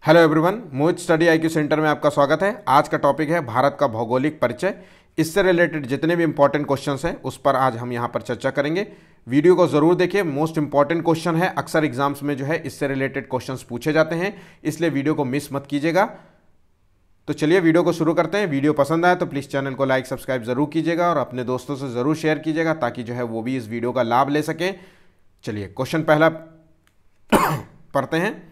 Hello everyone, मोहित study IQ centre में आपका स्वागत है। आज का टॉपिक है भारत का भौगोलिक परिचय। इससे रिलेटेड जितने भी इंपॉर्टेंट क्वेश्चंस हैं उस पर आज हम यहाँ पर चर्चा करेंगे। वीडियो को ज़रूर देखिए, मोस्ट इंपॉर्टेंट क्वेश्चन है। अक्सर एग्जाम्स में जो है इससे रिलेटेड क्वेश्चंस पूछे जाते हैं, इसलिए वीडियो को मिस मत कीजिएगा। तो चलिए वीडियो को शुरू करते हैं। वीडियो पसंद आए तो प्लीज़ चैनल को लाइक सब्सक्राइब जरूर कीजिएगा और अपने दोस्तों से ज़रूर शेयर कीजिएगा ताकि जो है वो भी इस वीडियो का लाभ ले सकें। चलिए क्वेश्चन पहला पढ़ते हैं।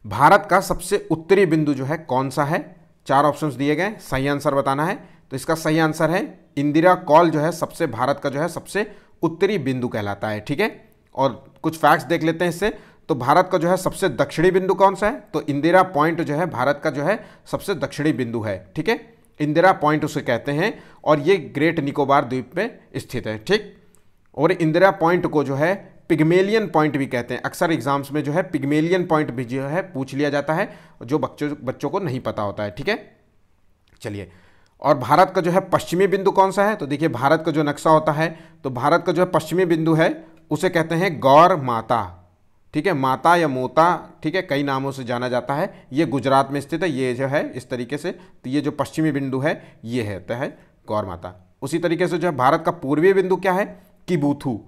भारत का सबसे उत्तरी बिंदु जो है कौन सा है? 4 ऑप्शंस दिए गए, सही आंसर बताना है। तो इसका सही आंसर है इंदिरा कॉल जो है सबसे भारत का जो है सबसे उत्तरी बिंदु कहलाता है। ठीक है, और कुछ फैक्ट्स देख लेते हैं इससे। तो भारत का जो है सबसे दक्षिणी बिंदु कौन सा है? तो इंदिरा पॉइंट जो है भारत का जो है सबसे दक्षिणी बिंदु है। ठीक है, इंदिरा पॉइंट उसे कहते हैं और ये ग्रेट निकोबार द्वीप में स्थित है। ठीक, और इंदिरा पॉइंट को जो है पिग्मेलियन पॉइंट भी कहते हैं। अक्सर एग्जाम्स में जो है पिग्मेलियन पॉइंट भी जो है पूछ लिया जाता है, जो बच्चों को नहीं पता होता है। ठीक है, चलिए। और भारत का जो है पश्चिमी बिंदु कौन सा है? तो देखिए भारत का जो नक्शा होता है तो भारत का जो है पश्चिमी बिंदु है उसे कहते हैं गौर माता। ठीक है, माता या मोता, ठीक है, कई नामों से जाना जाता है। ये गुजरात में स्थित है। ये जो है इस तरीके से, तो ये जो पश्चिमी बिंदु है ये है तो है गौर माता। उसी तरीके से जो है भारत का पूर्वी बिंदु क्या है? किबुथु।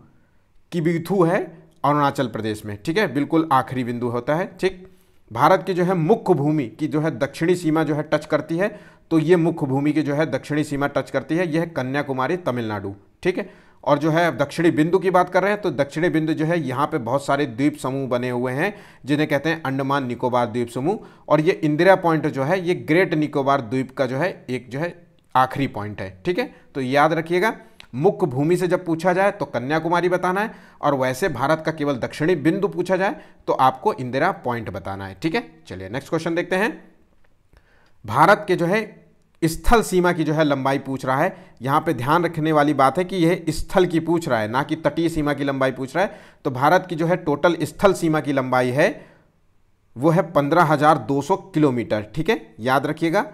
किबुथु है अरुणाचल प्रदेश में। ठीक है, बिल्कुल आखिरी बिंदु होता है। ठीक, भारत की जो है मुख्य भूमि की जो है दक्षिणी सीमा जो है टच करती है, तो ये मुख्य भूमि की जो है दक्षिणी सीमा टच करती है, यह है कन्याकुमारी तमिलनाडु। ठीक है, और जो है दक्षिणी बिंदु की बात कर रहे हैं तो दक्षिणी बिंदु जो है यहाँ पे बहुत सारे द्वीप समूह बने हुए हैं जिन्हें कहते हैं अंडमान निकोबार द्वीप समूह। और ये इंदिरा पॉइंट जो है ये ग्रेट निकोबार द्वीप का जो है एक जो है आखिरी पॉइंट है। ठीक है, तो याद रखिएगा, मुख्य भूमि से जब पूछा जाए तो कन्याकुमारी बताना है, और वैसे भारत का केवल दक्षिणी बिंदु पूछा जाए तो आपको इंदिरा पॉइंट बताना है। ठीक है, चलिए नेक्स्ट क्वेश्चन देखते हैं। भारत के जो है स्थल सीमा की जो है लंबाई पूछ रहा है। यहां पे ध्यान रखने वाली बात है कि यह स्थल की पूछ रहा है, ना कि तटीय सीमा की लंबाई पूछ रहा है। तो भारत की जो है टोटल स्थल सीमा की लंबाई है वो है 15,200 किलोमीटर। ठीक है, याद रखिएगा।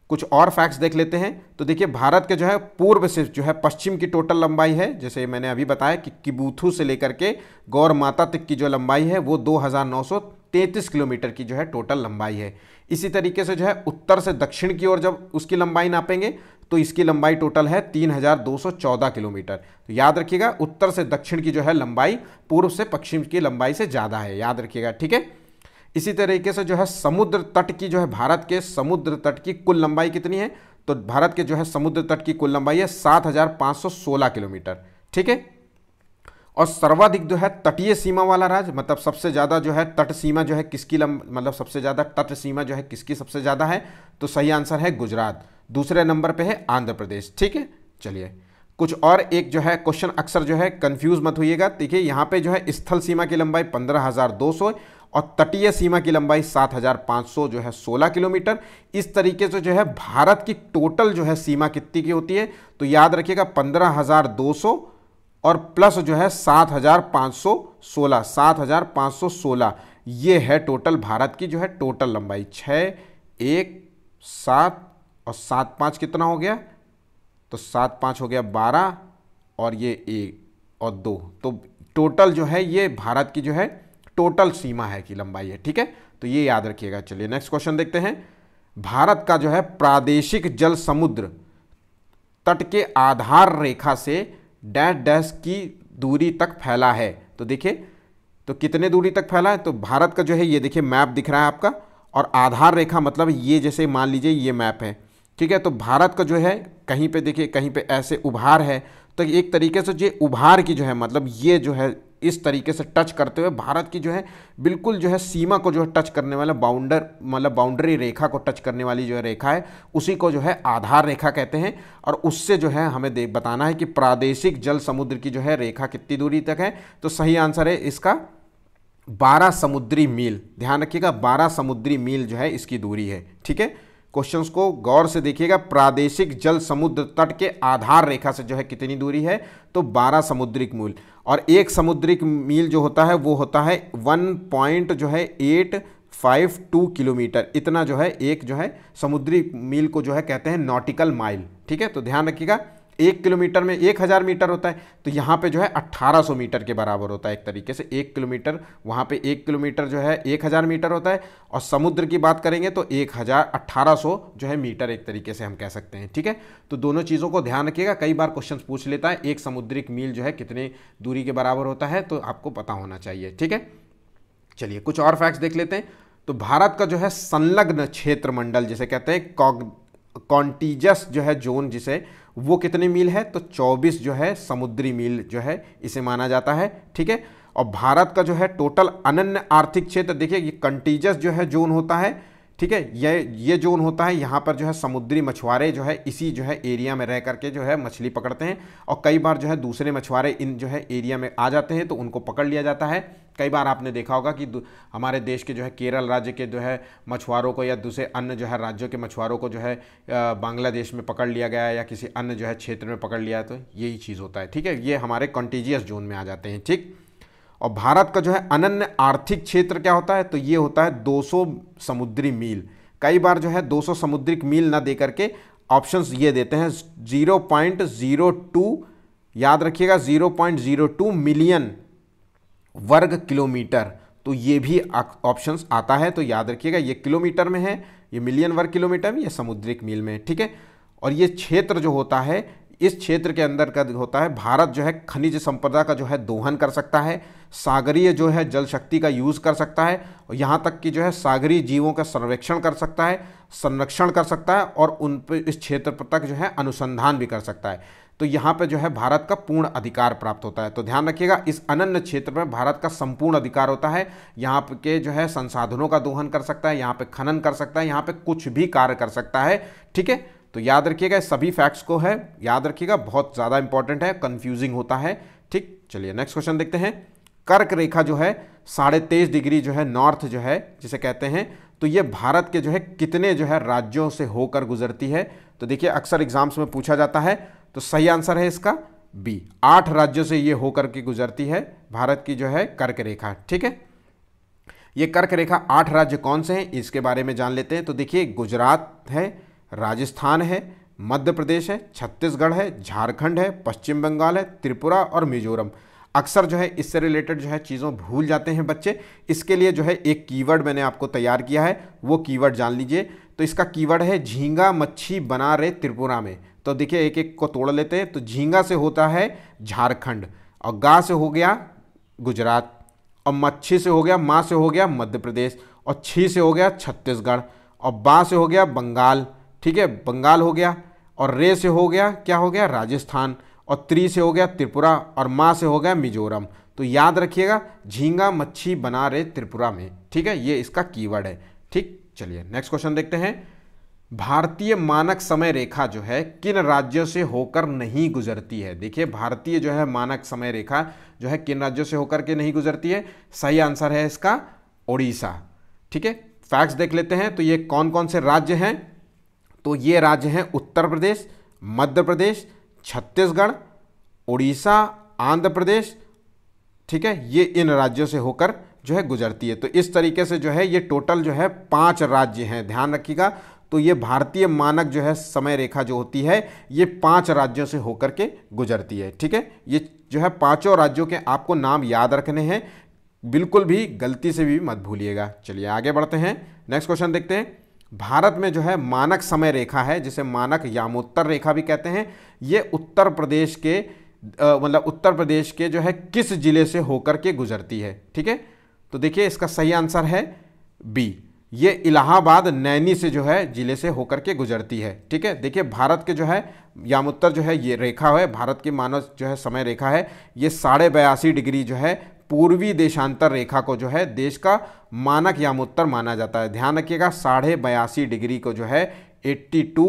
कुछ और फैक्ट्स देख लेते हैं। तो देखिए भारत के जो है पूर्व से जो है पश्चिम की टोटल लंबाई है, जैसे मैंने अभी बताया कि किबुथु से लेकर के गौर माता तक की जो लंबाई है वो 2,933 किलोमीटर की जो है टोटल लंबाई है। इसी तरीके से जो है उत्तर से दक्षिण की ओर जब उसकी लंबाई नापेंगे तो इसकी लंबाई टोटल है 3,214 किलोमीटर। तो याद रखिएगा, उत्तर से दक्षिण की जो है लंबाई पूर्व से पश्चिम की लंबाई से ज़्यादा है, याद रखिएगा। ठीक है, इसी तरीके से जो है समुद्र तट की जो है भारत के समुद्र तट की कुल लंबाई कितनी है? तो भारत के जो है समुद्र तट की कुल लंबाई है 7,516 किलोमीटर। ठीक है, और सर्वाधिक जो है तटीय सीमा वाला राज्य, मतलब सबसे ज़्यादा जो है तट सीमा जो है किसकी मतलब सबसे ज़्यादा तट सीमा जो है किसकी सबसे ज़्यादा है? तो सही आंसर है गुजरात। दूसरे नंबर पे है आंध्र प्रदेश। ठीक है, चलिए कुछ और एक जो है क्वेश्चन अक्सर जो है कंफ्यूज मत होइएगा। देखिए यहाँ पे जो है स्थल सीमा की लंबाई 15,200 और तटीय सीमा की लंबाई 7,500 जो है 16 किलोमीटर। इस तरीके से जो है भारत की टोटल जो है सीमा कितनी की होती है? तो याद रखिएगा 15,200 और प्लस जो है 7,516, 7,516 ये है टोटल भारत की जो है टोटल लंबाई। 6, 1, 7 और 7, 5 कितना हो गया? तो 7, 5 हो गया 12 और ये 1 और 2, तो टोटल जो है ये भारत की जो है टोटल सीमा है की लंबाई है। ठीक है, तो ये याद रखिएगा। चलिए नेक्स्ट क्वेश्चन देखते हैं। भारत का जो है प्रादेशिक जल समुद्र तट के आधार रेखा से डैश डैश की दूरी तक फैला है। तो देखिए, तो कितने दूरी तक फैला है? तो भारत का जो है ये देखिए मैप दिख रहा है आपका, और आधार रेखा मतलब ये जैसे मान लीजिए ये मैप है। ठीक है, तो भारत का जो है कहीं पे देखिए कहीं पे ऐसे उभार है, तो एक तरीके से ये उभार की जो है मतलब ये जो है इस तरीके से टच करते हुए भारत की जो है बिल्कुल जो है सीमा को जो है टच करने वाला बाउंड्री रेखा को टच करने वाली जो है रेखा है उसी को जो है आधार रेखा कहते हैं। और उससे जो है हमें बताना है कि प्रादेशिक जल समुद्र की जो है रेखा कितनी दूरी तक है। तो सही आंसर है इसका 12 समुद्री मील। ध्यान रखिएगा, 12 समुद्री मील जो है इसकी दूरी है। ठीक है, क्वेश्चंस को गौर से देखिएगा। प्रादेशिक जल समुद्र तट के आधार रेखा से जो है कितनी दूरी है? तो 12 समुद्रिक मील। और एक समुद्रिक मील जो होता है वो होता है 1.852 किलोमीटर। इतना जो है एक जो है समुद्री मील को जो है कहते हैं नॉटिकल माइल। ठीक है, तो ध्यान रखिएगा 1 किलोमीटर में 1000 मीटर होता है, तो यहाँ पे जो है 1800 मीटर के बराबर होता है। एक तरीके से 1 किलोमीटर, वहाँ पे 1 किलोमीटर जो है 1000 मीटर होता है, और समुद्र की बात करेंगे तो 1800 जो है मीटर एक तरीके से हम कह सकते हैं। ठीक है, तो दोनों चीज़ों को ध्यान रखिएगा, कई बार क्वेश्चन पूछ लेता है एक समुद्रिक मील जो है कितने दूरी के बराबर होता है, तो आपको पता होना चाहिए। ठीक है, चलिए कुछ और फैक्ट्स देख लेते हैं। तो भारत का जो है संलग्न क्षेत्र मंडल जिसे कहते हैं कॉन्टिजस जो है जोन, जिसे वो कितने मील है, तो 24 जो है समुद्री मील जो है इसे माना जाता है। ठीक है, और भारत का जो है टोटल अनन्य आर्थिक क्षेत्र, देखिए ये कंटीजस जो है जोन होता है। ठीक है, ये जोन होता है, यहाँ पर जो है समुद्री मछुआरे जो है इसी जो है एरिया में रह करके जो है मछली पकड़ते हैं, और कई बार जो है दूसरे मछुआरे इन जो है एरिया में आ जाते हैं तो उनको पकड़ लिया जाता है। कई बार आपने देखा होगा कि हमारे देश के जो है केरल राज्य के जो है मछुआरों को या दूसरे अन्य जो है राज्यों के मछुआरों को जो है बांग्लादेश में पकड़ लिया गया या किसी अन्य जो है क्षेत्र में पकड़ लिया, तो यही चीज़ होता है। ठीक है, ये हमारे कॉन्टिजियस जोन में आ जाते हैं। ठीक, और भारत का जो है अनन्य आर्थिक क्षेत्र क्या होता है, तो ये होता है 200 समुद्री मील। कई बार जो है 200 समुद्रिक मील ना दे करके ऑप्शंस ये देते हैं 0.02, याद रखिएगा 0.02 मिलियन वर्ग किलोमीटर, तो ये भी ऑप्शंस आता है, तो याद रखिएगा ये किलोमीटर में है, ये मिलियन वर्ग किलोमीटर में, ये समुद्रिक मील में। ठीक है, और ये क्षेत्र जो होता है, इस क्षेत्र के अंदर का होता है भारत जो है खनिज संपदा का जो है दोहन कर सकता है, सागरीय जो है जल शक्ति का यूज़ कर सकता है, और यहाँ तक कि जो है सागरीय जीवों का सर्वेक्षण कर सकता है, संरक्षण कर सकता है, और उन पर इस क्षेत्र तक जो है अनुसंधान भी कर सकता है। तो यहाँ पे जो है भारत का पूर्ण अधिकार प्राप्त होता है। तो ध्यान रखिएगा इस अनन्य क्षेत्र में भारत का संपूर्ण अधिकार होता है। यहाँ के जो है संसाधनों का दोहन कर सकता है, यहाँ पे खनन कर सकता है, यहाँ पे कुछ भी कार्य कर सकता है। ठीक है, तो याद रखिएगा सभी फैक्ट्स को है याद रखिएगा, बहुत ज़्यादा इंपॉर्टेंट है, कंफ्यूजिंग होता है। ठीक, चलिए नेक्स्ट क्वेश्चन देखते हैं। कर्क रेखा जो है 23.5 डिग्री जो है नॉर्थ जो है जिसे कहते हैं, तो ये भारत के जो है कितने जो है राज्यों से होकर गुजरती है, तो देखिए अक्सर एग्जाम्स में पूछा जाता है, तो सही आंसर है इसका बी, 8 राज्यों से ये होकर के गुजरती है भारत की जो है कर्क रेखा। ठीक है, ये कर्क रेखा 8 राज्य कौन से हैं इसके बारे में जान लेते हैं। तो देखिए गुजरात है, राजस्थान है, मध्य प्रदेश है, छत्तीसगढ़ है, झारखंड है, पश्चिम बंगाल है, त्रिपुरा और मिजोरम। अक्सर जो है इससे रिलेटेड जो है चीज़ों भूल जाते हैं बच्चे, इसके लिए जो है एक कीवर्ड मैंने आपको तैयार किया है, वो कीवर्ड जान लीजिए। तो इसका कीवर्ड है झींगा मच्छी बना रहे त्रिपुरा में। तो देखिए एक एक को तोड़ लेते हैं। तो झींगा से होता है झारखंड, और गा से हो गया गुजरात, और मच्छी से हो गया, माँ से हो गया मध्य प्रदेश, और छी से हो गया छत्तीसगढ़, और बा से हो गया बंगाल। ठीक है, बंगाल हो गया, और रे से हो गया क्या हो गया राजस्थान, और त्री से हो गया त्रिपुरा, और माँ से हो गया मिजोरम। तो याद रखिएगा झींगा मच्छी बना रहे त्रिपुरा में। ठीक है, ये इसका कीवर्ड है। ठीक, चलिए नेक्स्ट क्वेश्चन देखते हैं। भारतीय मानक समय रेखा जो है किन राज्यों से होकर नहीं गुजरती है। देखिए भारतीय जो है मानक समय रेखा जो है किन राज्यों से होकर के नहीं गुजरती है, सही आंसर है इसका ओडिशा। ठीक है, फैक्ट्स देख लेते हैं। तो ये कौन कौन से राज्य हैं, तो ये राज्य हैं उत्तर प्रदेश, मध्य प्रदेश, छत्तीसगढ़, उड़ीसा, आंध्र प्रदेश। ठीक है, ये इन राज्यों से होकर जो है गुजरती है। तो इस तरीके से जो है ये टोटल जो है 5 राज्य हैं, ध्यान रखिएगा। तो ये भारतीय मानक जो है समय रेखा जो होती है ये 5 राज्यों से होकर के गुजरती है। ठीक है, ये जो है 5 राज्यों के आपको नाम याद रखने हैं, बिल्कुल भी गलती से भी मत भूलिएगा। चलिए आगे बढ़ते हैं, नेक्स्ट क्वेश्चन देखते हैं। भारत में जो है मानक समय रेखा है जिसे मानक यामोत्तर रेखा भी कहते हैं, ये उत्तर प्रदेश के मतलब उत्तर प्रदेश के जो है किस जिले से होकर के गुजरती है। ठीक है, तो देखिए इसका सही आंसर है बी, ये इलाहाबाद नैनी से जो है जिले से होकर के गुजरती है। ठीक है, देखिए भारत के जो है यामोत्तर जो है ये रेखा है, भारत की मानक जो है समय रेखा है, ये 82.5 डिग्री जो है पूर्वी देशांतर रेखा को जो है देश का मानक यामोत्तर माना जाता है। ध्यान रखिएगा 82.5 डिग्री को जो है 82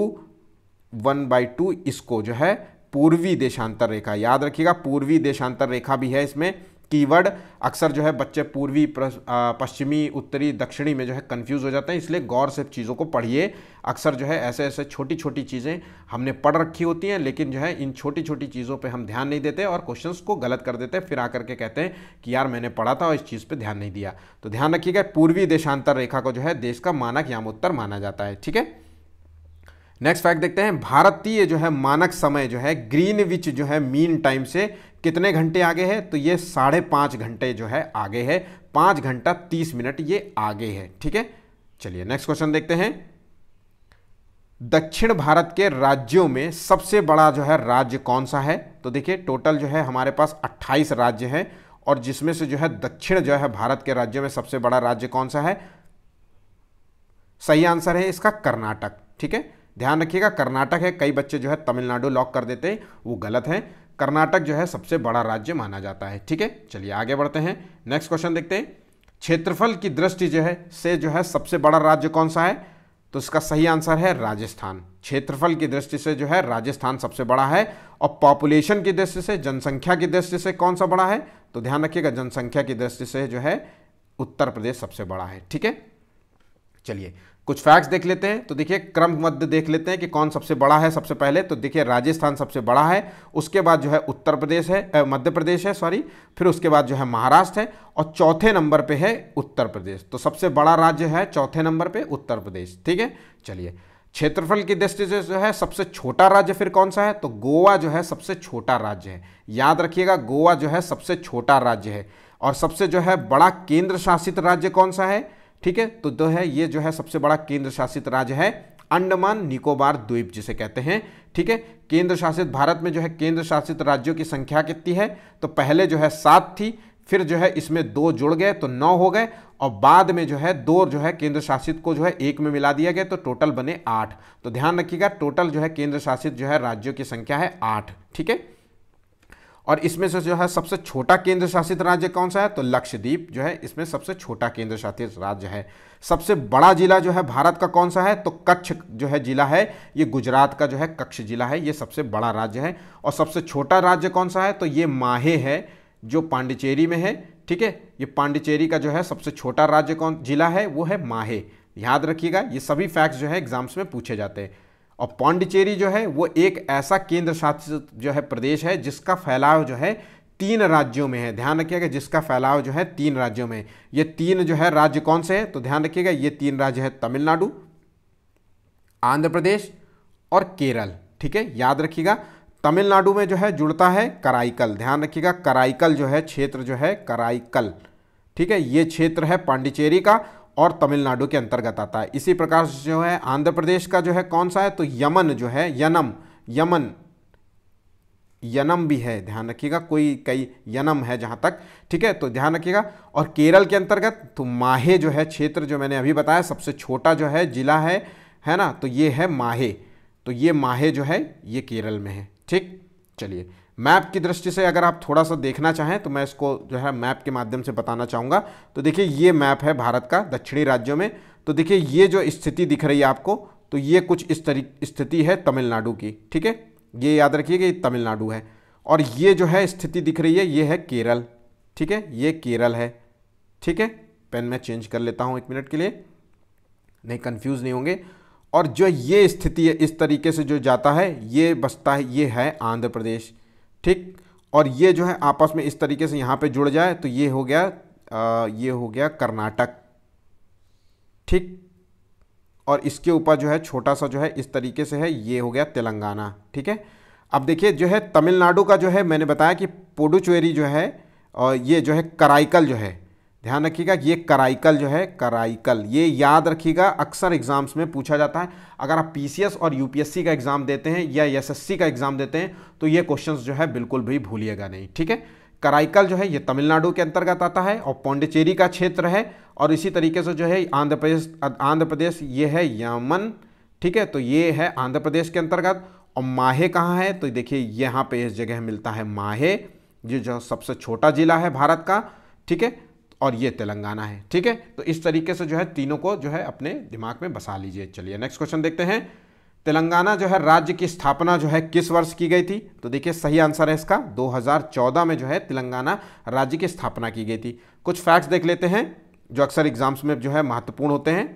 1/2 इसको जो है पूर्वी देशांतर रेखा, याद रखिएगा पूर्वी देशांतर रेखा भी है इसमें कीवर्ड। अक्सर जो है बच्चे पूर्वी पश्चिमी उत्तरी दक्षिणी में जो है कंफ्यूज हो जाते हैं, इसलिए गौर से चीज़ों को पढ़िए। अक्सर जो है ऐसे ऐसे छोटी छोटी चीज़ें हमने पढ़ रखी होती हैं, लेकिन जो है इन छोटी छोटी चीज़ों पे हम ध्यान नहीं देते और क्वेश्चंस को गलत कर देते हैं, फिर आकर के कहते हैं कि यार मैंने पढ़ा था और इस चीज़ पर ध्यान नहीं दिया। तो ध्यान रखिएगा पूर्वी देशांतर रेखा को जो है देश का मानक यामोत्तर माना जाता है। ठीक है, नेक्स्ट फैक्ट देखते हैं, भारतीय जो है मानक समय जो है ग्रीनविच जो है मीन टाइम से कितने घंटे आगे है? तो ये 5.5 घंटे जो है आगे है, 5 घंटा 30 मिनट ये आगे है। ठीक है, चलिए नेक्स्ट क्वेश्चन देखते हैं। दक्षिण भारत के राज्यों में सबसे बड़ा जो है राज्य कौन सा है? तो देखिए टोटल जो है हमारे पास 28 राज्य हैं और जिसमें से जो है दक्षिण जो है भारत के राज्यों में सबसे बड़ा राज्य कौन सा है? सही आंसर है इसका कर्नाटक। ठीक है, ध्यान रखिएगा कर्नाटक है। कई बच्चे जो है तमिलनाडु लॉक कर देते हैं, वो गलत है। कर्नाटक जो है सबसे बड़ा राज्य माना जाता है। ठीक है, चलिए आगे बढ़ते हैं, नेक्स्ट क्वेश्चन देखते हैं। क्षेत्रफल की दृष्टि जो है सबसे बड़ा राज्य कौन सा है? तो इसका सही आंसर है राजस्थान। क्षेत्रफल की दृष्टि से जो है राजस्थान सबसे बड़ा है। और पॉपुलेशन की दृष्टि से, जनसंख्या की दृष्टि से कौन सा बड़ा है? तो ध्यान रखिएगा जनसंख्या की दृष्टि से जो है उत्तर प्रदेश सबसे बड़ा है। ठीक है, चलिए कुछ फैक्ट्स देख लेते हैं। तो देखिए क्रमबद्ध देख लेते हैं कि कौन सबसे बड़ा है। सबसे पहले तो देखिए राजस्थान सबसे बड़ा है, उसके बाद जो है उत्तर प्रदेश है, मध्य प्रदेश है सॉरी, फिर उसके बाद जो है महाराष्ट्र है और चौथे नंबर पे है उत्तर प्रदेश। तो सबसे बड़ा राज्य है चौथे नंबर पे उत्तर प्रदेश। ठीक है, चलिए क्षेत्रफल की दृष्टि से जो है सबसे छोटा राज्य फिर कौन सा है? तो गोवा जो है सबसे छोटा राज्य है। याद रखिएगा गोवा जो है सबसे छोटा राज्य है। और सबसे जो है बड़ा केंद्र शासित राज्य कौन सा है? ठीक है, तो जो है ये जो है सबसे बड़ा केंद्र शासित राज्य है अंडमान निकोबार द्वीप जिसे कहते हैं। ठीक है, केंद्र शासित भारत में जो है केंद्र शासित राज्यों की संख्या कितनी है? तो पहले जो है 7 थी, फिर जो है इसमें 2 जुड़ गए तो 9 हो गए और बाद में जो है 2 जो है केंद्र शासित को जो है 1 में मिला दिया गया तो टोटल बने 8। तो ध्यान रखिएगा टोटल जो है केंद्र शासित जो है राज्यों की संख्या है 8। ठीक है, और इसमें से जो है सबसे छोटा केंद्र शासित राज्य कौन सा है? तो लक्षद्वीप जो है इसमें सबसे छोटा केंद्र शासित राज्य है। सबसे बड़ा जिला जो है भारत का कौन सा है? तो कच्छ जो है जिला है, ये गुजरात का जो है कच्छ जिला है, ये सबसे बड़ा राज्य है। और सबसे छोटा राज्य कौन सा है? तो ये माहे है जो पांडिचेरी में है। ठीक है, ये पांडिचेरी का जो है सबसे छोटा राज्य कौन जिला है? वो है माहे। याद रखिएगा ये सभी फैक्ट्स जो है एग्जाम्स में पूछे जाते हैं। और पांडिचेरी जो है वो एक ऐसा केंद्र शासित जो है प्रदेश है जिसका फैलाव जो है 3 राज्यों में है। ध्यान रखिएगा जिसका फैलाव जो है 3 राज्यों में। ये 3 जो है राज्य कौन से हैं? तो ध्यान रखिएगा ये 3 राज्य है तमिलनाडु, आंध्र प्रदेश और केरल। ठीक है, याद रखिएगा तमिलनाडु में जो है जुड़ता है कराईकल। ध्यान रखिएगा कराईकल जो है क्षेत्र जो है कराईकल। ठीक है, ये क्षेत्र है पांडिचेरी का और तमिलनाडु के अंतर्गत आता है। इसी प्रकार से जो है आंध्र प्रदेश का जो है कौन सा है? तो यमन जो है यनम भी है। ध्यान रखिएगा कई यनम है जहाँ तक। ठीक है, तो ध्यान रखिएगा। और केरल के अंतर्गत तो माहे जो है क्षेत्र जो मैंने अभी बताया सबसे छोटा जो है जिला है ना, तो ये है माहे। तो ये माहे जो है ये केरल में है। ठीक, चलिए मैप की दृष्टि से अगर आप थोड़ा सा देखना चाहें तो मैं इसको जो है मैप के माध्यम से बताना चाहूँगा। तो देखिए ये मैप है भारत का दक्षिणी राज्यों में। तो देखिए ये जो स्थिति दिख रही है आपको, तो ये कुछ इस तरीके स्थिति है तमिलनाडु की। ठीक है, ये याद रखिए कि ये तमिलनाडु है। और ये जो है स्थिति दिख रही है ये है केरल। ठीक है, ये केरल है। ठीक है, पेन मैं चेंज कर लेता हूँ 1 मिनट के लिए, नहीं कंफ्यूज नहीं होंगे। और जो ये स्थिति है इस तरीके से जो जाता है ये बसता है, ये है आंध्र प्रदेश। ठीक, और ये जो है आपस में इस तरीके से यहाँ पे जुड़ जाए तो ये हो गया कर्नाटक। ठीक, और इसके ऊपर जो है छोटा सा जो है इस तरीके से है, ये हो गया तेलंगाना। ठीक है, अब देखिए जो है तमिलनाडु का जो है मैंने बताया कि पुडुचेरी जो है और ये जो है कराईकल जो है, ध्यान रखिएगा ये कराईकल जो है कराईकल, ये याद रखिएगा अक्सर एग्जाम्स में पूछा जाता है। अगर आप पीसीएस और यूपीएससी का एग्जाम देते हैं या एसएससी का एग्जाम देते हैं तो ये क्वेश्चंस जो है बिल्कुल भी भूलिएगा नहीं। ठीक है, कराईकल जो है ये तमिलनाडु के अंतर्गत आता है और पौंडीचेरी का क्षेत्र है। और इसी तरीके से जो है आंध्र प्रदेश ये है यमन। ठीक है, तो ये है आंध्र प्रदेश के अंतर्गत। और माहे कहाँ है? तो देखिए यहाँ पे इस जगह मिलता है माहे, ये जो सबसे छोटा जिला है भारत का। ठीक है, और ये तेलंगाना है। ठीक है, तो इस तरीके से जो है तीनों को जो है अपने दिमाग में बसा लीजिए। चलिए नेक्स्ट क्वेश्चन देखते हैं। तेलंगाना जो है राज्य की स्थापना जो है किस वर्ष की गई थी? तो देखिए सही आंसर है इसका 2014 में जो है तेलंगाना राज्य की स्थापना की गई थी। कुछ फैक्ट्स देख लेते हैं जो अक्सर एग्जाम्स में जो है महत्वपूर्ण होते हैं।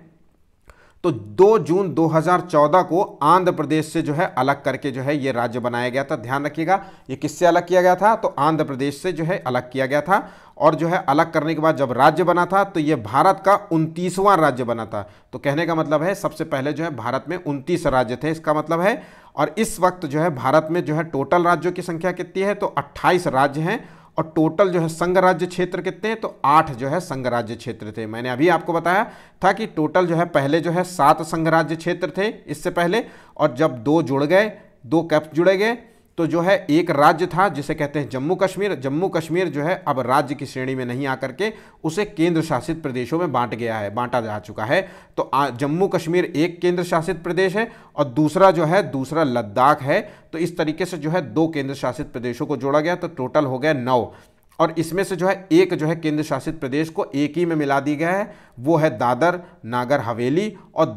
तो 2 जून 2014 को आंध्र प्रदेश से जो है अलग करके जो है ये राज्य बनाया गया था। ध्यान रखिएगा ये किससे अलग किया गया था? तो आंध्र प्रदेश से जो है अलग किया गया था। और जो है अलग करने के बाद जब राज्य बना था तो ये भारत का 29वां राज्य बना था। तो कहने का मतलब है सबसे पहले जो है भारत में 29 राज्य थे, इसका मतलब है। और इस वक्त जो है भारत में जो है टोटल राज्यों की संख्या कितनी है, तो 28 राज्य हैं। और टोटल जो है संघ राज्य क्षेत्र कितने हैं, तो 8 जो है संघ राज्य क्षेत्र थे। मैंने अभी आपको बताया था कि टोटल जो है पहले जो है 7 संघ राज्य क्षेत्र थे इससे पहले, और जब 2 जुड़ गए, 2 कैप जुड़े गए, तो जो है एक राज्य था जिसे कहते हैं जम्मू कश्मीर। जम्मू कश्मीर जो है अब राज्य की श्रेणी में नहीं आकर के उसे केंद्र शासित प्रदेशों में बांटा जा चुका है। तो जम्मू कश्मीर एक केंद्र शासित प्रदेश है और दूसरा लद्दाख है। तो इस तरीके से जो है 2 केंद्र शासित प्रदेशों को जोड़ा गया, तो टोटल हो गया 9। और इसमें से जो है एक जो है केंद्र शासित प्रदेश को एक ही में मिला दी गया है, वो है दादर नागर हवेली और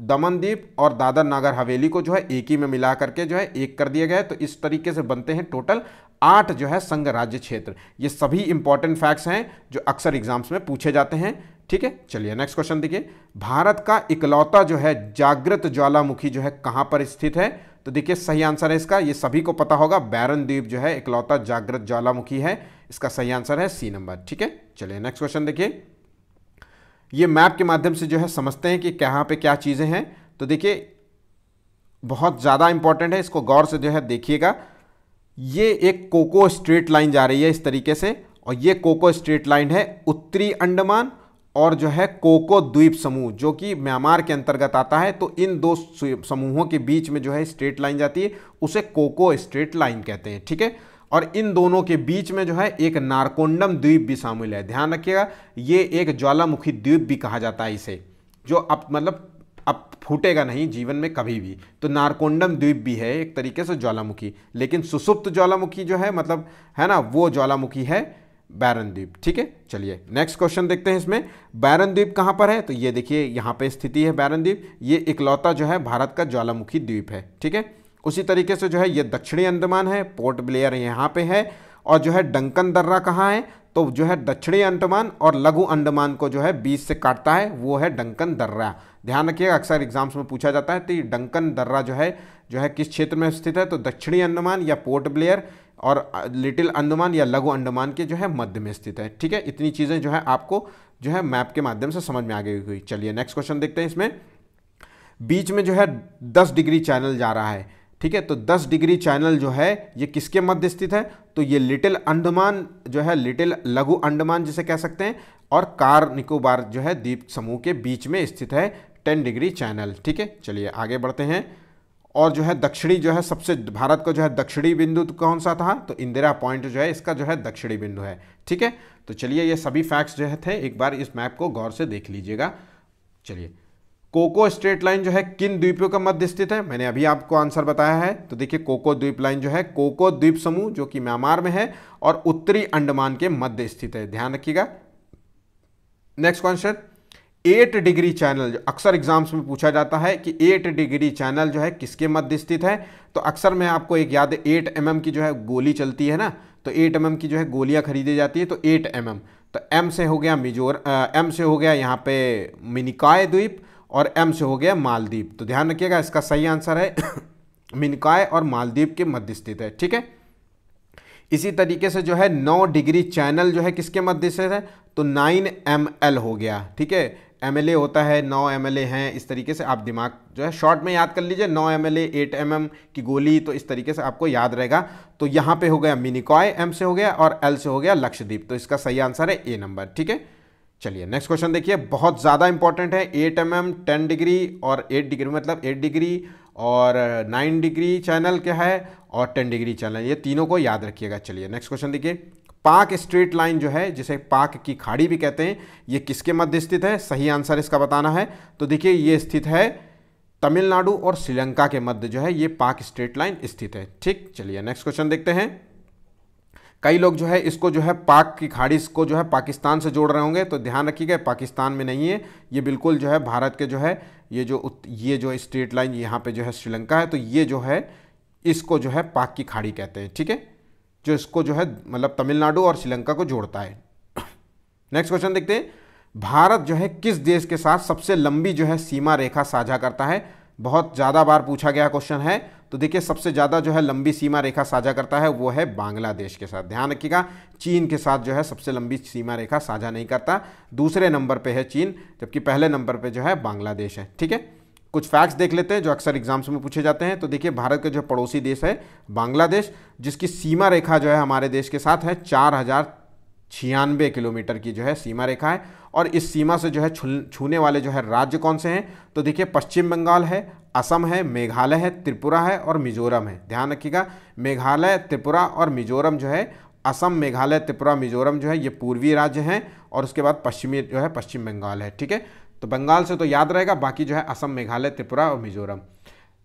दमनदीप और दादर नागर हवेली को जो है एक ही में मिला करके जो है एक कर दिया गया है। तो इस तरीके से बनते हैं टोटल 8 जो है संघ राज्य क्षेत्र। ये सभी इंपॉर्टेंट फैक्ट्स हैं जो अक्सर एग्जाम्स में पूछे जाते हैं। ठीक है, चलिए नेक्स्ट क्वेश्चन देखिए। भारत का इकलौता जो है जागृत ज्वालामुखी जो है कहां पर स्थित है, तो देखिए सही आंसर है इसका, ये सभी को पता होगा, बैरन द्वीप जो है इकलौता जागृत ज्वालामुखी है। इसका सही आंसर है सी नंबर। ठीक है, चलिए नेक्स्ट क्वेश्चन देखिए। ये मैप के माध्यम से जो है समझते हैं कि कहाँ पे क्या चीज़ें हैं। तो देखिए बहुत ज़्यादा इंपॉर्टेंट है, इसको गौर से जो है देखिएगा। ये एक कोको स्ट्रेट लाइन जा रही है इस तरीके से, और ये कोको स्ट्रेट लाइन है उत्तरी अंडमान और जो है कोको द्वीप समूह जो कि म्यांमार के अंतर्गत आता है। तो इन 2 समूहों के बीच में जो है स्ट्रेट लाइन जाती है, उसे कोको स्ट्रेट लाइन कहते हैं। ठीक है, और इन दोनों के बीच में जो है एक नारकोंडम द्वीप भी शामिल है। ध्यान रखिएगा, ये एक ज्वालामुखी द्वीप भी कहा जाता है इसे, जो अब फूटेगा नहीं जीवन में कभी भी। तो नारकोंडम द्वीप भी है एक तरीके से ज्वालामुखी, लेकिन सुसुप्त ज्वालामुखी जो है मतलब है ना, वो ज्वालामुखी है बैरन द्वीप। ठीक है, चलिए नेक्स्ट क्वेश्चन देखते हैं। इसमें बैरन द्वीप कहाँ पर है, तो ये देखिए यहाँ पे स्थिति है बैरन द्वीप। ये इकलौता जो है भारत का ज्वालामुखी द्वीप है। ठीक है, उसी तरीके से जो है ये दक्षिणी अंडमान है, पोर्ट ब्लेयर यहाँ पे है। और जो है डंकन दर्रा कहाँ है, तो जो है दक्षिणी अंडमान और लघु अंडमान को जो है बीच से काटता है, वो है डंकन दर्रा। ध्यान रखिएगा, अक्सर एग्जाम्स में पूछा जाता है। तो ये डंकन दर्रा जो है किस क्षेत्र में स्थित है, तो दक्षिणी अंडमान या पोर्ट ब्लेयर और लिटिल अंडमान या लघु अंडमान के जो है मध्य में स्थित है। ठीक है, इतनी चीज़ें जो है आपको जो है मैप के माध्यम से समझ में आ गई हुई। चलिए नेक्स्ट क्वेश्चन देखते हैं। इसमें बीच में जो है 10 डिग्री चैनल जा रहा है। ठीक है, तो 10 डिग्री चैनल जो है ये किसके मध्य स्थित है, तो ये लिटिल अंडमान जो है, लिटिल लघु अंडमान जिसे कह सकते हैं, और कार निकोबार जो है द्वीप समूह के बीच में स्थित है 10 डिग्री चैनल। ठीक है, चलिए आगे बढ़ते हैं। और जो है दक्षिणी जो है सबसे भारत का जो है दक्षिणी बिंदु कौन सा था, तो इंदिरा पॉइंट जो है इसका जो है दक्षिणी बिंदु है। ठीक है, तो चलिए ये सभी फैक्ट्स जो है थे, एक बार इस मैप को गौर से देख लीजिएगा। चलिए कोको स्ट्रेट लाइन जो है किन द्वीपों का मध्य स्थित है, मैंने अभी आपको आंसर बताया है। तो देखिए कोको द्वीप लाइन जो है कोको द्वीप समूह जो कि म्यांमार में है और उत्तरी अंडमान के मध्य स्थित है। ध्यान रखिएगा। नेक्स्ट क्वेश्चन, 8 डिग्री चैनल, अक्सर एग्जाम्स में पूछा जाता है कि 8 डिग्री चैनल जो है किसके मध्य स्थित है। तो अक्सर में आपको एक याद है 8 mm की जो है गोली चलती है ना, तो 8 mm की जो है गोलियां खरीदी जाती है। तो 8 mm, तो M से हो गया M से हो गया यहाँ पे मिनिकॉय द्वीप और M से हो गया मालदीव। तो ध्यान रखिएगा, इसका सही आंसर है मिनिकॉय और मालदीव के मध्य स्थित है। ठीक है, इसी तरीके से जो है 9 डिग्री चैनल जो है किसके मध्य स्थित है, तो 9 ml हो गया। ठीक है, MLA होता है, 9 MLA हैं, इस तरीके से आप दिमाग जो है शॉर्ट में याद कर लीजिए। 9 MLA 8 mm की गोली, तो इस तरीके से आपको याद रहेगा। तो यहाँ पे हो गया मिनिकॉय, M से हो गया, और L से हो गया लक्षद्वीप। तो इसका सही आंसर है A नंबर। ठीक है, चलिए नेक्स्ट क्वेश्चन देखिए, बहुत ज़्यादा इंपॉर्टेंट है। 8 mm 10 डिग्री और 8 डिग्री मतलब 8 डिग्री और 9 डिग्री चैनल क्या है और 10 डिग्री चैनल, ये तीनों को याद रखिएगा। चलिए नेक्स्ट क्वेश्चन देखिए, पाक स्ट्रेट लाइन जो है जिसे पाक की खाड़ी भी कहते हैं, ये किसके मध्य स्थित है, सही आंसर इसका बताना है। तो देखिए ये स्थित है तमिलनाडु और श्रीलंका के मध्य जो है ये पाक स्ट्रेट लाइन स्थित है। ठीक, चलिए नेक्स्ट क्वेश्चन देखते हैं। कई लोग जो है इसको जो है पाक की खाड़ी को जो है पाकिस्तान से जोड़ रहे होंगे, तो ध्यान रखिएगा पाकिस्तान में नहीं है, ये बिल्कुल जो है भारत के जो है ये जो स्ट्रेट लाइन यहाँ पे जो है श्रीलंका है, तो ये जो है इसको जो है पाक की खाड़ी कहते हैं। ठीक है, जो इसको जो है मतलब तमिलनाडु और श्रीलंका को जोड़ता है। नेक्स्ट क्वेश्चन देखते हैं, भारत जो है किस देश के साथ सबसे लंबी जो है सीमा रेखा साझा करता है। बहुत ज़्यादा बार पूछा गया क्वेश्चन है, तो देखिए सबसे ज़्यादा जो है लंबी सीमा रेखा साझा करता है वो है बांग्लादेश के साथ। ध्यान रखिएगा, चीन के साथ जो है सबसे लंबी सीमा रेखा साझा नहीं करता, दूसरे नंबर पे है चीन, जबकि पहले नंबर पे जो है बांग्लादेश है। ठीक है, कुछ फैक्ट्स देख लेते हैं जो अक्सर एग्जाम्स में पूछे जाते हैं। तो देखिए भारत का जो पड़ोसी देश है बांग्लादेश, जिसकी सीमा रेखा जो है हमारे देश के साथ है 4096 किलोमीटर की जो है सीमा रेखा है। और इस सीमा से जो है छूने वाले जो है राज्य कौन से हैं, तो देखिए पश्चिम बंगाल है, असम है, मेघालय है, त्रिपुरा है और मिजोरम है। ध्यान रखिएगा, मेघालय, त्रिपुरा और मिजोरम जो है, असम, मेघालय, त्रिपुरा, मिजोरम जो है ये पूर्वी राज्य हैं और उसके बाद पश्चिमी जो है पश्चिम बंगाल है। ठीक है, तो बंगाल से तो याद रहेगा, बाकी जो है असम, मेघालय, त्रिपुरा और मिजोरम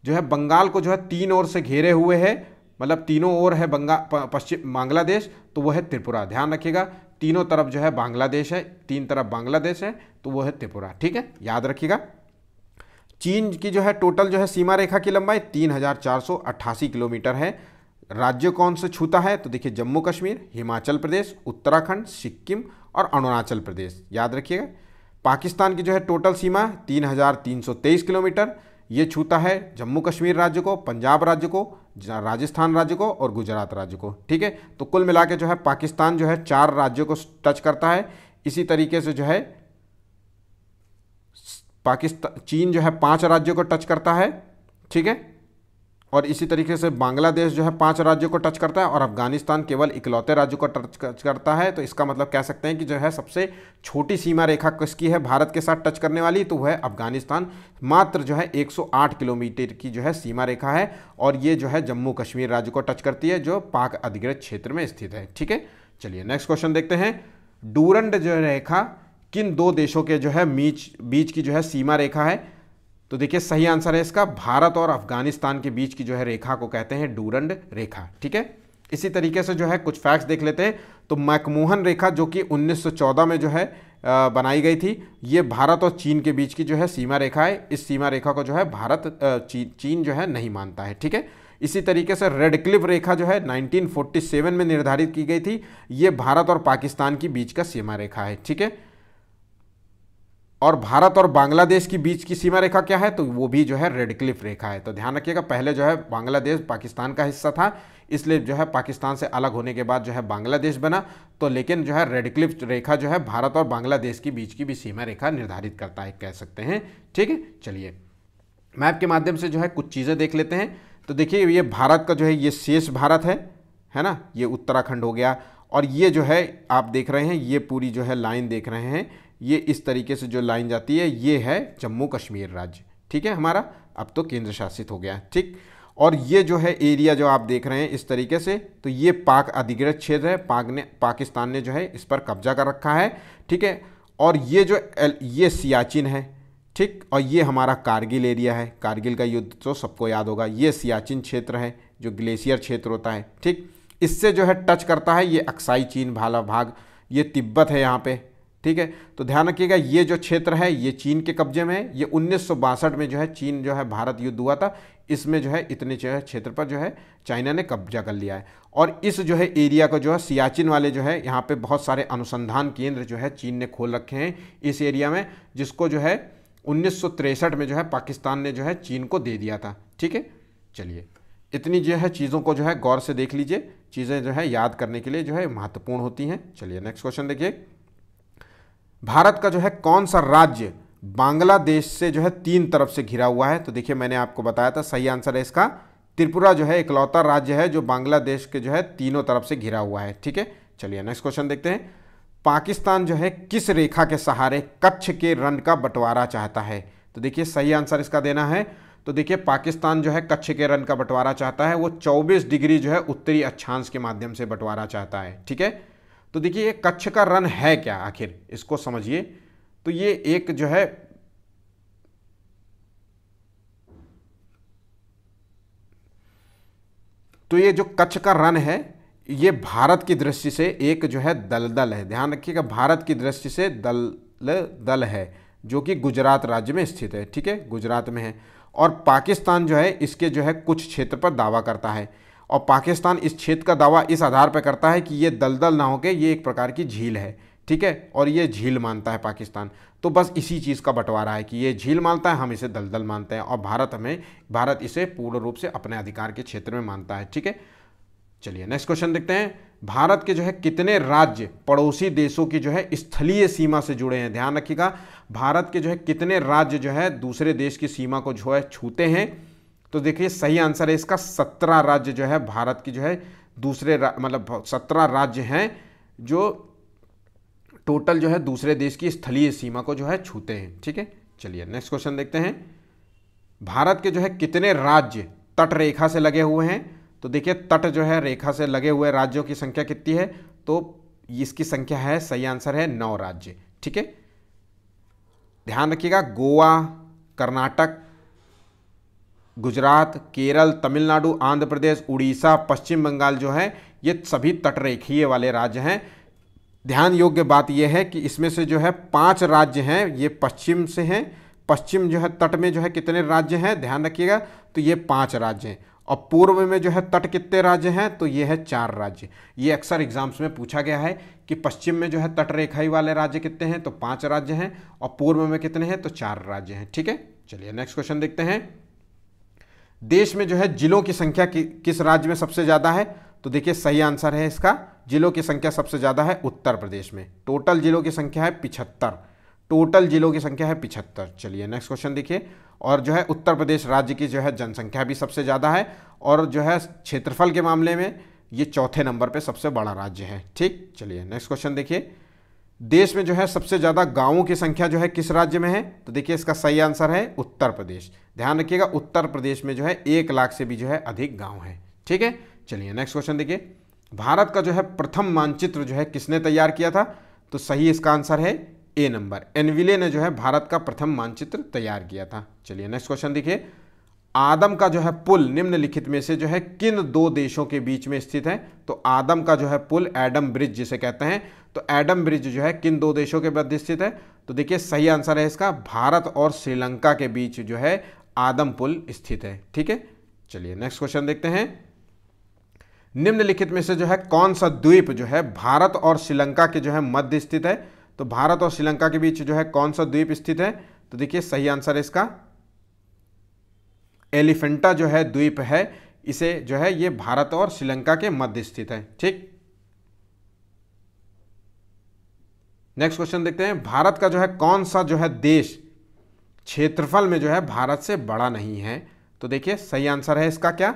जो है बंगाल को जो है तीन ओर से घेरे हुए है, मतलब तीनों ओर है पश्चिम बांग्लादेश, तो वो है त्रिपुरा। ध्यान रखिएगा, तीनों तरफ जो है बांग्लादेश है, तीन तरफ बांग्लादेश है, तो वो है त्रिपुरा। ठीक है, याद रखिएगा। चीन की जो है टोटल जो है सीमा रेखा की लंबाई 3488 किलोमीटर है। राज्य कौन से छूता है, तो देखिए जम्मू कश्मीर, हिमाचल प्रदेश, उत्तराखंड, सिक्किम और अरुणाचल प्रदेश। याद रखिएगा। पाकिस्तान की जो है टोटल सीमा 3323 किलोमीटर, ये छूता है जम्मू कश्मीर राज्य को, पंजाब राज्य को, राजस्थान राज्य को और गुजरात राज्य को। ठीक है, तो कुल मिला के जो है पाकिस्तान जो है 4 राज्यों को टच करता है। इसी तरीके से जो है चीन जो है 5 राज्यों को टच करता है। ठीक है, और इसी तरीके से बांग्लादेश जो है 5 राज्यों को टच करता है और अफगानिस्तान केवल इकलौते राज्यों को टच करता है। तो इसका मतलब कह सकते हैं कि जो है सबसे छोटी सीमा रेखा किसकी है भारत के साथ टच करने वाली, तो वह है अफगानिस्तान। मात्र जो है 108 किलोमीटर की जो है सीमा रेखा है और ये जो है जम्मू कश्मीर राज्य को टच करती है जो पाक अधिकृत क्षेत्र में स्थित है। ठीक है, चलिए नेक्स्ट क्वेश्चन देखते हैं। डूरंड जो रेखा किन 2 देशों के जो है बीच की जो है सीमा रेखा है, तो देखिए सही आंसर है इसका भारत और अफगानिस्तान के बीच की जो है रेखा को कहते हैं डूरंड रेखा। ठीक है, इसी तरीके से जो है कुछ फैक्ट्स देख लेते हैं। तो मैकमोहन रेखा जो कि 1914 में जो है बनाई गई थी, ये भारत और चीन के बीच की जो है सीमा रेखा है। इस सीमा रेखा को जो है चीन जो है नहीं मानता है। ठीक है, इसी तरीके से रेड क्लिफ रेखा जो है 1947 में निर्धारित की गई थी, ये भारत और पाकिस्तान के बीच का सीमा रेखा है। ठीक है, और भारत और बांग्लादेश की बीच की सीमा रेखा क्या है, तो वो भी जो है रेड क्लिफ रेखा है। तो ध्यान रखिएगा, पहले जो है बांग्लादेश पाकिस्तान का हिस्सा था, इसलिए जो है पाकिस्तान से अलग होने के बाद जो है बांग्लादेश बना। तो लेकिन जो है रेड क्लिफ रेखा जो है भारत और बांग्लादेश के बीच की भी सीमा रेखा निर्धारित करता है, कह सकते हैं। ठीक है, चलिए मैप के माध्यम से जो है कुछ चीज़ें देख लेते हैं। तो देखिए ये भारत का जो है ये शेष भारत है ना, ये उत्तराखंड हो गया, और ये जो है आप देख रहे हैं ये पूरी जो है लाइन देख रहे हैं, ये इस तरीके से जो लाइन जाती है ये है जम्मू कश्मीर राज्य। ठीक है, हमारा अब तो केंद्र शासित हो गया। ठीक, और ये जो है एरिया जो आप देख रहे हैं इस तरीके से, तो ये पाक अधिकृत क्षेत्र है, पाकिस्तान ने जो है इस पर कब्जा कर रखा है। ठीक है, और ये सियाचिन है। ठीक, और ये हमारा कारगिल एरिया है, कारगिल का युद्ध तो सबको याद होगा, ये सियाचिन क्षेत्र है जो ग्लेशियर क्षेत्र होता है। ठीक, इससे जो है टच करता है ये अक्साई चीन भाला भाग, ये तिब्बत है यहाँ पे। ठीक है, तो ध्यान रखिएगा ये जो क्षेत्र है ये चीन के कब्जे में है। ये 1962 में जो है चीन जो है भारत युद्ध हुआ था, इसमें जो है इतने जो है क्षेत्र पर जो है चाइना ने कब्जा कर लिया है। और इस जो है एरिया को जो है सियाचिन वाले जो है यहाँ पे बहुत सारे अनुसंधान केंद्र जो है चीन ने खोल रखे हैं इस एरिया में, जिसको जो है 1963 में जो है पाकिस्तान ने जो है चीन को दे दिया था। ठीक है, चलिए इतनी जो है चीज़ों को जो है गौर से देख लीजिए, चीज़ें जो है याद करने के लिए जो है महत्वपूर्ण होती हैं। चलिए नेक्स्ट क्वेश्चन देखिए। भारत का जो है कौन सा राज्य बांग्लादेश से जो है 3 तरफ से घिरा हुआ है, तो देखिए मैंने आपको बताया था सही आंसर है इसका त्रिपुरा जो है इकलौता राज्य है जो बांग्लादेश के जो है तीनों तरफ से घिरा हुआ है। ठीक है, चलिए नेक्स्ट क्वेश्चन देखते हैं। पाकिस्तान जो है किस रेखा के सहारे कच्छ के रण का बंटवारा चाहता है, तो देखिए सही आंसर इसका देना है। तो देखिए पाकिस्तान जो है कच्छ के रण का बंटवारा चाहता है, वो 24 डिग्री जो है उत्तरी अक्षांश के माध्यम से बंटवारा चाहता है। ठीक है, तो देखिए ये कच्छ का रण है क्या, आखिर इसको समझिए। तो ये एक जो है कच्छ का रण है, ये भारत की दृष्टि से एक जो है दलदल है। ध्यान रखिएगा, भारत की दृष्टि से दल है जो कि गुजरात राज्य में स्थित है। ठीक है, गुजरात में है, और पाकिस्तान जो है इसके जो है कुछ क्षेत्र पर दावा करता है, और पाकिस्तान इस क्षेत्र का दावा इस आधार पर करता है कि ये दलदल ना होकर ये एक प्रकार की झील है। ठीक है, और ये झील मानता है पाकिस्तान। तो बस इसी चीज़ का बंटवारा है कि ये झील मानता है, हम इसे दलदल मानते हैं, और भारत इसे पूर्ण रूप से अपने अधिकार के क्षेत्र में मानता है। ठीक है, चलिए नेक्स्ट क्वेश्चन देखते हैं। भारत के जो है कितने राज्य पड़ोसी देशों की जो है स्थलीय सीमा से जुड़े हैं? ध्यान रखिएगा, भारत के जो है कितने राज्य जो है दूसरे देश की सीमा को जो है छूते हैं? तो देखिए सही आंसर है इसका 17 राज्य जो है भारत की जो है मतलब 17 राज्य हैं जो टोटल जो है दूसरे देश की स्थलीय सीमा को जो है छूते हैं। ठीक है, चलिए नेक्स्ट क्वेश्चन देखते हैं। भारत के जो है कितने राज्य तट रेखा से लगे हुए हैं? तो देखिए तट जो है रेखा से लगे हुए राज्यों की संख्या कितनी है? तो इसकी संख्या है, सही आंसर है 9 राज्य। ठीक है, ध्यान रखिएगा, गोवा, कर्नाटक, गुजरात, केरल, तमिलनाडु, आंध्र प्रदेश, उड़ीसा, पश्चिम बंगाल जो है ये सभी तटरेखीय वाले राज्य हैं। ध्यान योग्य बात यह है कि इसमें से जो है 5 राज्य हैं ये पश्चिम से हैं। पश्चिम जो है तट में जो है कितने राज्य हैं? ध्यान रखिएगा, तो ये 5 राज्य हैं। और पूर्व में जो है तट कितने राज्य हैं? तो ये है 4 राज्य। ये अक्सर एग्जाम्स में पूछा गया है कि पश्चिम में जो है तट रेखाई वाले राज्य कितने हैं? तो 5 राज्य हैं। और पूर्व में कितने हैं? तो 4 राज्य हैं। ठीक है, चलिए नेक्स्ट क्वेश्चन देखते हैं। देश में जो है जिलों की संख्या किस राज्य में सबसे ज़्यादा है? तो देखिए सही आंसर है इसका, जिलों की संख्या सबसे ज़्यादा है उत्तर प्रदेश में। टोटल जिलों की संख्या है 75। टोटल जिलों की संख्या है 75। चलिए नेक्स्ट क्वेश्चन देखिए। और जो है उत्तर प्रदेश राज्य की जो है जनसंख्या भी सबसे ज़्यादा है, और जो है क्षेत्रफल के मामले में ये चौथे नंबर पे सबसे बड़ा राज्य है। ठीक, चलिए नेक्स्ट क्वेश्चन देखिए। देश में जो है सबसे ज़्यादा गांवों की संख्या जो है किस राज्य में है? तो देखिए इसका सही आंसर है उत्तर प्रदेश। ध्यान रखिएगा, उत्तर प्रदेश में जो है 1 लाख से भी जो है अधिक गाँव हैं। ठीक है, चलिए नेक्स्ट क्वेश्चन देखिए। भारत का जो है प्रथम मानचित्र जो है किसने तैयार किया था? तो सही इसका आंसर है ए नंबर, एनविले ने जो है भारत का प्रथम मानचित्र तैयार किया था। चलिए नेक्स्ट क्वेश्चन देखिए। आदम का जो है पुल निम्नलिखित में से जो है किन 2 देशों के बीच में स्थित है? तो आदम का जो है पुल, एडम ब्रिज जिसे कहते हैं, तो एडम ब्रिज जो है किन 2 देशों के मध्य स्थित है? तो देखिए सही आंसर है इसका, भारत और श्रीलंका के बीच जो है आदम पुल स्थित है। ठीक है, चलिए नेक्स्ट क्वेश्चन देखते हैं। निम्नलिखित में से जो है कौन सा द्वीप जो है भारत और श्रीलंका के जो है मध्य स्थित है? तो भारत और श्रीलंका के बीच जो है कौन सा द्वीप स्थित है? तो देखिए सही आंसर है इसका एलिफेंटा जो है द्वीप है, इसे जो है ये भारत और श्रीलंका के मध्य स्थित है। ठीक, नेक्स्ट क्वेश्चन देखते हैं। भारत का जो है कौन सा जो है देश क्षेत्रफल में जो है भारत से बड़ा नहीं है? तो देखिए सही आंसर है इसका क्या?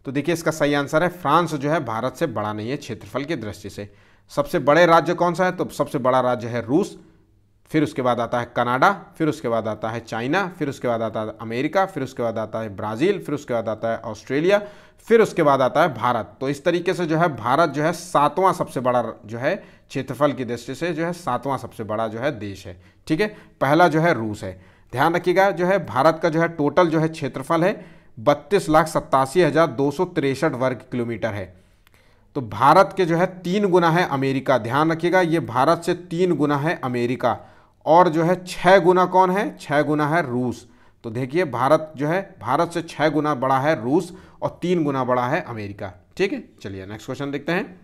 तो देखिए इसका सही आंसर है फ्रांस जो है भारत से बड़ा नहीं है क्षेत्रफल की दृष्टि से। सबसे बड़े राज्य कौन सा है? तो सबसे बड़ा राज्य है रूस, फिर उसके बाद आता है कनाडा, फिर उसके बाद आता है चाइना, फिर उसके बाद आता है अमेरिका, फिर उसके बाद आता है ब्राज़ील, फिर उसके बाद आता है ऑस्ट्रेलिया, फिर उसके बाद आता है भारत। तो इस तरीके से जो है भारत जो है 7वां सबसे बड़ा जो है क्षेत्रफल की दृष्टि से जो है 7वां सबसे बड़ा जो है देश है। ठीक है, पहला जो है रूस है। ध्यान रखिएगा, जो है भारत का जो है टोटल जो है क्षेत्रफल है 32,87,263 वर्ग किलोमीटर है। तो भारत के जो है 3 गुना है अमेरिका। ध्यान रखिएगा, ये भारत से 3 गुना है अमेरिका, और जो है 6 गुना कौन है? 6 गुना है रूस। तो देखिए भारत जो है भारत से 6 गुना बड़ा है रूस, और 3 गुना बड़ा है अमेरिका। ठीक है, चलिए नेक्स्ट क्वेश्चन देखते हैं।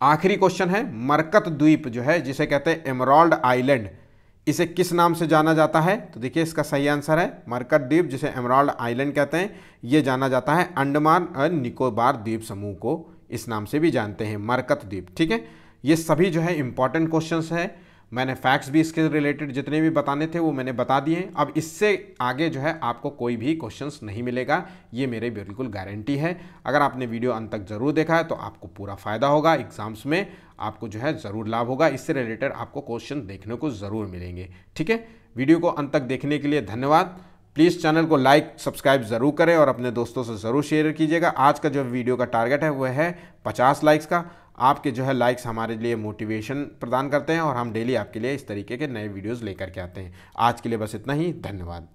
आखिरी क्वेश्चन है, मरकत द्वीप जो है जिसे कहते हैं एमराल्ड आइलैंड, इसे किस नाम से जाना जाता है? तो देखिए इसका सही आंसर है मरकत द्वीप, जिसे एमराल्ड आइलैंड कहते हैं, ये जाना जाता है अंडमान और निकोबार द्वीप समूह को इस नाम से भी जानते हैं, मरकत द्वीप। ठीक है, ये सभी जो है इंपॉर्टेंट क्वेश्चंस हैं। मैंने फैक्ट्स भी इसके रिलेटेड जितने भी बताने थे वो मैंने बता दिए हैं। अब इससे आगे जो है आपको कोई भी क्वेश्चंस नहीं मिलेगा, ये मेरी बिल्कुल गारंटी है। अगर आपने वीडियो अंत तक ज़रूर देखा है तो आपको पूरा फ़ायदा होगा, एग्जाम्स में आपको जो है ज़रूर लाभ होगा। इससे रिलेटेड आपको क्वेश्चन देखने को ज़रूर मिलेंगे। ठीक है, वीडियो को अंत तक देखने के लिए धन्यवाद। प्लीज़ चैनल को लाइक सब्सक्राइब ज़रूर करें और अपने दोस्तों से ज़रूर शेयर कीजिएगा। आज का जो वीडियो का टारगेट है वह है 50 लाइक्स का। आपके जो है लाइक्स हमारे लिए मोटिवेशन प्रदान करते हैं और हम डेली आपके लिए इस तरीके के नए वीडियोस लेकर के आते हैं। आज के लिए बस इतना ही, धन्यवाद।